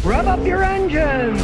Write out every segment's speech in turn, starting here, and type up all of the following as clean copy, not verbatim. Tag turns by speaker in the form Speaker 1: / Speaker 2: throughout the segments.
Speaker 1: Rev up your engines!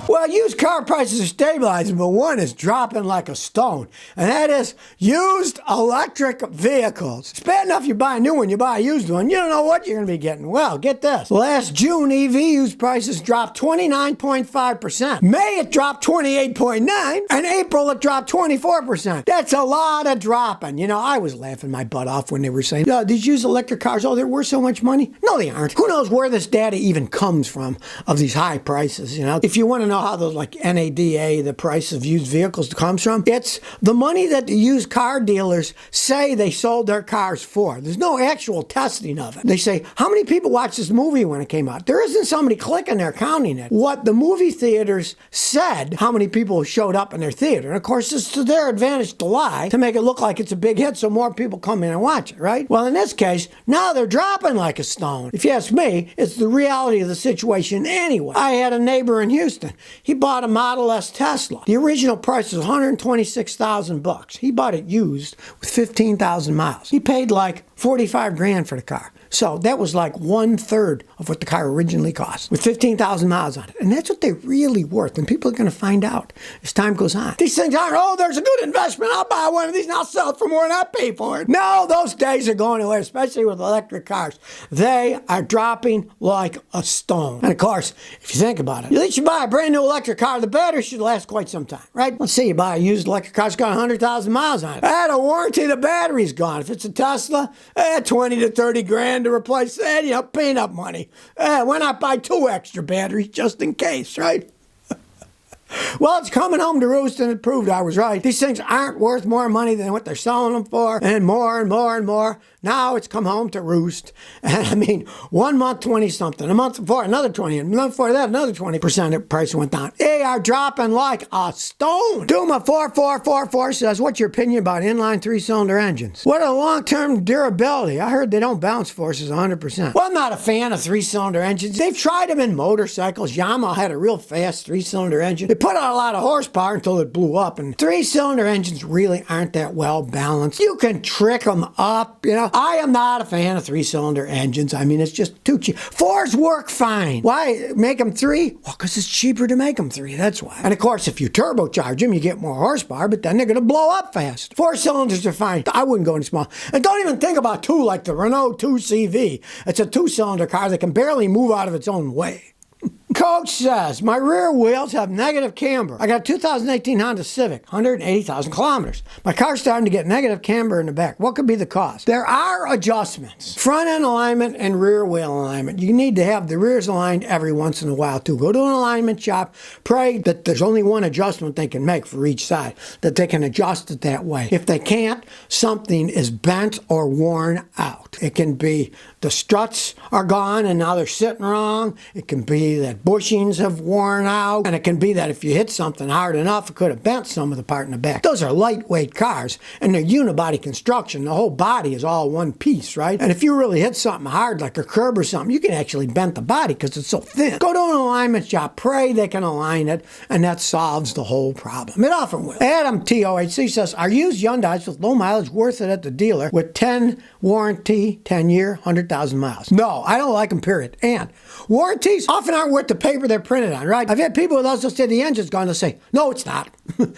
Speaker 2: Well, used car prices are stabilizing, but one is dropping like a stone, and that is used electric vehicles. It's bad enough you buy a new one, you buy a used one, you don't know what you're going to be getting. Well, get this. Last June, EV used prices dropped 29.5%. May, it dropped 28.9%, and April, it dropped 24%. That's a lot of dropping. You know, I was laughing my butt off when they were saying, these used electric cars, they're worth so much money. No, they aren't. Who knows where this data even comes from of these high prices, you know? If you want to know how the NADA, the price of used vehicles comes from, it's the money that the used car dealers say they sold their cars for. There's no actual testing of it. They say, how many people watched this movie when it came out? There isn't somebody clicking there counting it. What the movie theaters said, how many people showed up in their theater. And of course, it's to their advantage to lie, to make it look like it's a big hit so more people come in and watch it, right? Well, in this case, now they're dropping like a stone. If you ask me, it's the reality of the situation anyway. I had a neighbor in Houston. He bought a Model S Tesla. The original price was $126,000. He bought it used with 15,000 miles. He paid like 45 grand for the car. So that was like 1/3 of what the car originally cost, with 15,000 miles on it. And that's what they're really worth. And people are going to find out as time goes on. These things aren't, there's a good investment. I'll buy one of these and I'll sell it for more than I pay for it. No, those days are going away, especially with electric cars. They are dropping like a stone. And of course, if you think about it, at least you buy a brand new electric car, the battery should last quite some time, right? Let's say you buy a used electric car, it's got 100,000 miles on it. At a warranty, the battery's gone. If it's a Tesla, 20 to 30 grand to replace that, peanut money. Why not buy 2 extra batteries just in case, right? Well, it's coming home to roost, and it proved I was right. These things aren't worth more money than what they're selling them for, and more and more and more. Now it's come home to roost. And I mean, 1 month, 20-something. A month before, another 20. And a month before that, another 20% of price went down. They are dropping like a stone. Duma4444 says, what's your opinion about inline 3-cylinder engines? What are long-term durability? I heard they don't bounce forces 100%. Well, I'm not a fan of 3-cylinder engines. They've tried them in motorcycles. Yamaha had a real fast 3-cylinder engine. They put out a lot of horsepower until it blew up. And 3-cylinder engines really aren't that well balanced. You can trick them up, I am not a fan of 3-cylinder engines. I mean, it's just too cheap. 4s work fine. Why make them 3? Well, because it's cheaper to make them 3. That's why. And of course, if you turbocharge them, you get more horsepower, but then they're going to blow up fast. 4 cylinders are fine. I wouldn't go any small. And don't even think about 2 like the Renault 2CV. It's a 2-cylinder car that can barely move out of its own way. Coach says, my rear wheels have negative camber. I got a 2018 Honda Civic, 180,000 kilometers. My car's starting to get negative camber in the back. What could be the cause? There are adjustments. Front end alignment and rear wheel alignment. You need to have the rears aligned every once in a while too. Go to an alignment shop. Pray that there's only one adjustment they can make for each side, that they can adjust it that way. If they can't, something is bent or worn out. It can be the struts are gone and now they're sitting wrong. It can be that bushings have worn out, and it can be that if you hit something hard enough, it could have bent some of the part in the back. Those are lightweight cars, and they're unibody construction. The whole body is all one piece, right? And if you really hit something hard, like a curb or something, you can actually bend the body because it's so thin. Go to an alignment shop, pray they can align it, and that solves the whole problem. It often will. Adam TOHC says, are used Hyundais with low mileage worth it at the dealer with 10 warranty, 10-year, 100,000 miles? No, I don't like them, period. And warranties often aren't worth the paper they're printed on, right? I've had people with us that say the engine's gone to say, no, it's not.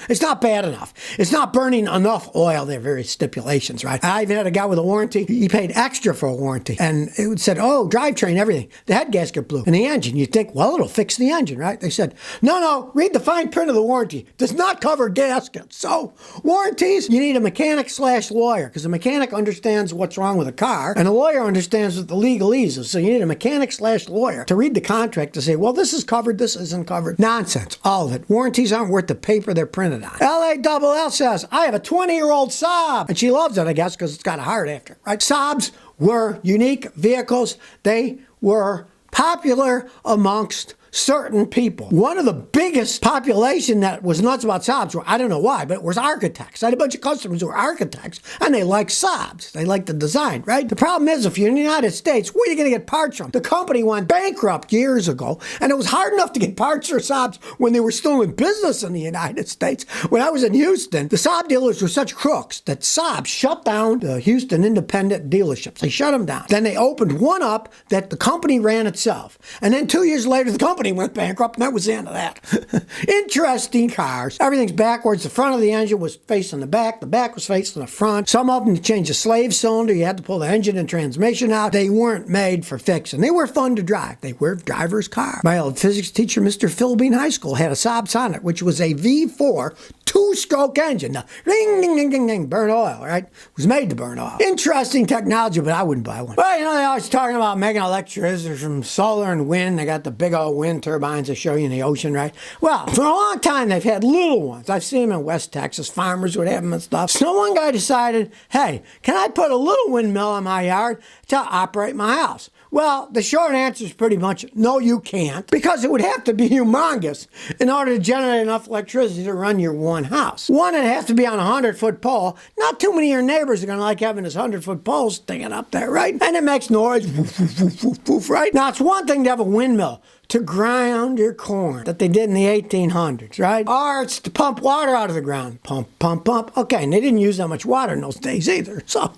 Speaker 2: It's not bad enough. It's not burning enough oil. There are various stipulations, right? I even had a guy with a warranty. He paid extra for a warranty. And it said, drivetrain, everything. The head gasket blew. And the engine, you think, well, it'll fix the engine, right? They said, no, read the fine print of the warranty. Does not cover gaskets. So warranties, you need a mechanic/lawyer, because the mechanic understands what's wrong with a car, and the lawyer understands what the legalese is. So you need a mechanic/lawyer to read the contract to say, well, this is covered, this isn't covered. Nonsense, all of it. Warranties aren't worth the paper they're printed on. LALL says, I have a 20-year-old Saab, and she loves it, I guess, because it's got a heart after it, right? Saabs were unique vehicles. They were popular amongst certain people. One of the biggest population that was nuts about Saabs were, I don't know why, but it was architects. I had a bunch of customers who were architects, and they like Saabs. They like the design, right? The problem is, if you're in the United States, where are you going to get parts from? The company went bankrupt years ago, and it was hard enough to get parts for Saabs when they were still in business in the United States. When I was in Houston, the Saab dealers were such crooks that Saab shut down the Houston independent dealerships. They shut them down. Then they opened one up that the company ran itself. And then 2 years later, the company went bankrupt, and that was the end of that. Interesting cars. Everything's backwards. The front of the engine was facing the back was facing the front. Some of them, to change the slave cylinder, you had to pull the engine and transmission out. They weren't made for fixing. They were fun to drive. They were driver's car. My old physics teacher, Mr. Philbin High School, had a Saab Sonnet, which was a V4 two-stroke engine. Now, ding, ding, ding, ding, ding, burn oil, right? It was made to burn oil. Interesting technology, but I wouldn't buy one. Well, they're always talking about making electricity from solar and wind. They got the big old wind turbines they show you in the ocean, right? Well, for a long time, they've had little ones. I've seen them in West Texas. Farmers would have them and stuff. So one guy decided, hey, can I put a little windmill in my yard to operate my house? Well, the short answer is pretty much no, you can't, because it would have to be humongous in order to generate enough electricity to run your one house. One, it has to be on a 100-foot pole. Not too many of your neighbors are going to like having this 100-foot pole sticking up there, right? And it makes noise, woof, woof, woof, woof, woof, right? Now, it's one thing to have a windmill to ground your corn that they did in the 1800s, right? Or it's to pump water out of the ground. Pump, pump, pump. Okay, and they didn't use that much water in those days either. So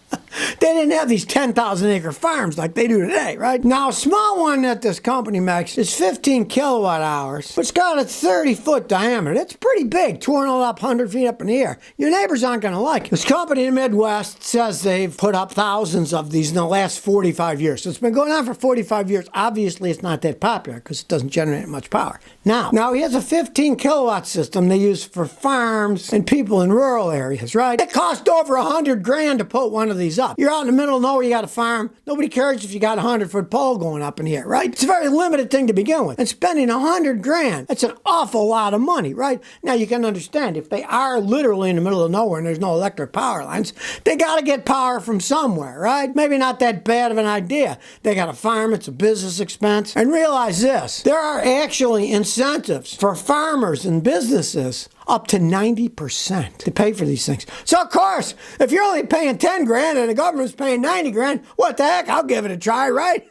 Speaker 2: they didn't have these 10,000-acre farms like they do today, right? Now, a small one that this company makes is 15 kilowatt hours, but it's got a 30-foot diameter. That's pretty big, 200 up, 100 feet up in the air. Your neighbors aren't going to like it. This company in the Midwest says they've put up thousands of these in the last 45 years. So it's been going on for 45 years. Obviously, it's not that popular because it doesn't generate much power. Now he has a 15 kilowatt system they use for farms and people in rural areas, right? It cost over $100,000 to put one of these up. You're out in the middle of nowhere, you got a farm. Nobody cares if you got a 100-foot pole going up in the air, right? It's a very limited thing to begin with. And spending $100,000, that's an awful lot of money, right? Now you can understand if they are literally in the middle of nowhere and there's no electric power lines, they got to get power from somewhere, right? Maybe not that bad of an idea. They got a farm, it's a business expense. And realize this, there are actually incentives for farmers and businesses up to 90% to pay for these things. So of course, if you're only paying $10,000 and the government's paying $90,000, what the heck? I'll give it a try, right?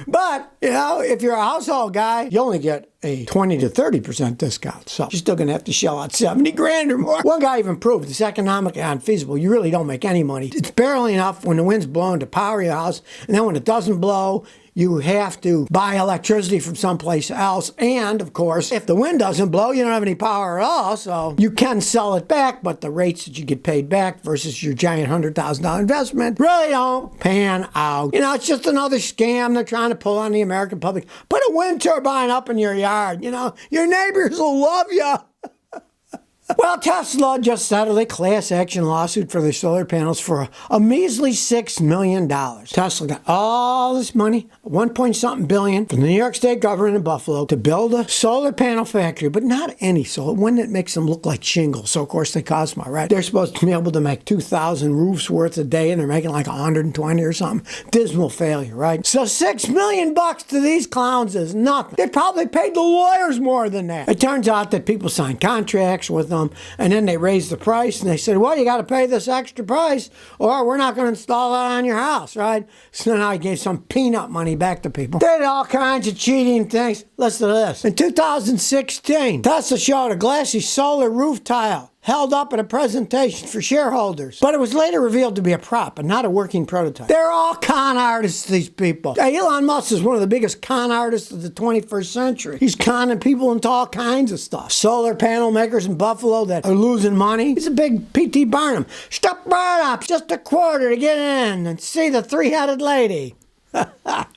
Speaker 2: But, if you're a household guy, you only get a 20 to 30% discount. So you're still going to have to shell out $70,000 or more. One guy even proved it's economically unfeasible. You really don't make any money. It's barely enough when the wind's blowing to power your house. And then when it doesn't blow, you have to buy electricity from someplace else. And, of course, if the wind doesn't blow, you don't have any power at all. So you can sell it back, but the rates that you get paid back versus your giant $100,000 investment really don't pan out. It's just another scam they're trying to pull on the American public. Put a wind turbine up in your yard. Your neighbors will love you. Well, Tesla just settled a class action lawsuit for their solar panels for a measly $6 million. Tesla got all this money, 1 billion from the New York State government in Buffalo to build a solar panel factory, but not any solar, one that makes them look like shingles. So, of course, they cost more, right? They're supposed to be able to make 2,000 roofs worth a day, and they're making like 120 or something. Dismal failure, right? So $6 million to these clowns is nothing. They probably paid the lawyers more than that. It turns out that people signed contracts with them, and then they raised the price, and they said, well, you got to pay this extra price, or we're not going to install that on your house, right? So now he gave some peanut money back to people. They did all kinds of cheating things. Listen to this. In 2016, Tesla showed a glassy solar roof tile held up at a presentation for shareholders. But it was later revealed to be a prop and not a working prototype. They're all con artists, these people. Elon Musk is one of the biggest con artists of the 21st century. He's conning people into all kinds of stuff. Solar panel makers in Buffalo that are losing money. He's a big P.T. Barnum. Stop right up, just a quarter to get in and see the three-headed lady.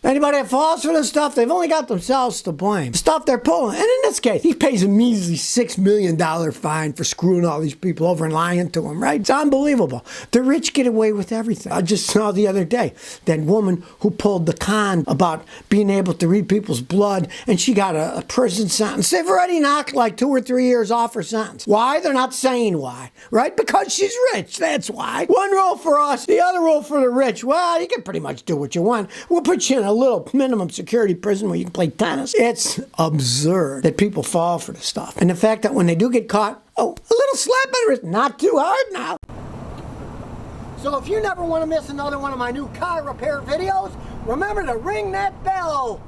Speaker 2: Anybody that falls for this stuff, they've only got themselves to blame. The stuff they're pulling. And in this case, he pays a measly $6 million fine for screwing all these people over and lying to them, right? It's unbelievable. The rich get away with everything. I just saw the other day that woman who pulled the con about being able to read people's blood, and she got a prison sentence. They've already knocked like 2 or 3 years off her sentence. Why? They're not saying why, right? Because she's rich. That's why. One rule for us, the other rule for the rich. Well, you can pretty much do what you want. We'll put you in a little minimum security prison where you can play tennis. It's absurd that people fall for this stuff. And the fact that when they do get caught, oh, a little slap on the wrist, not too hard now. So if you never want to miss another one of my new car repair videos, remember to ring that bell.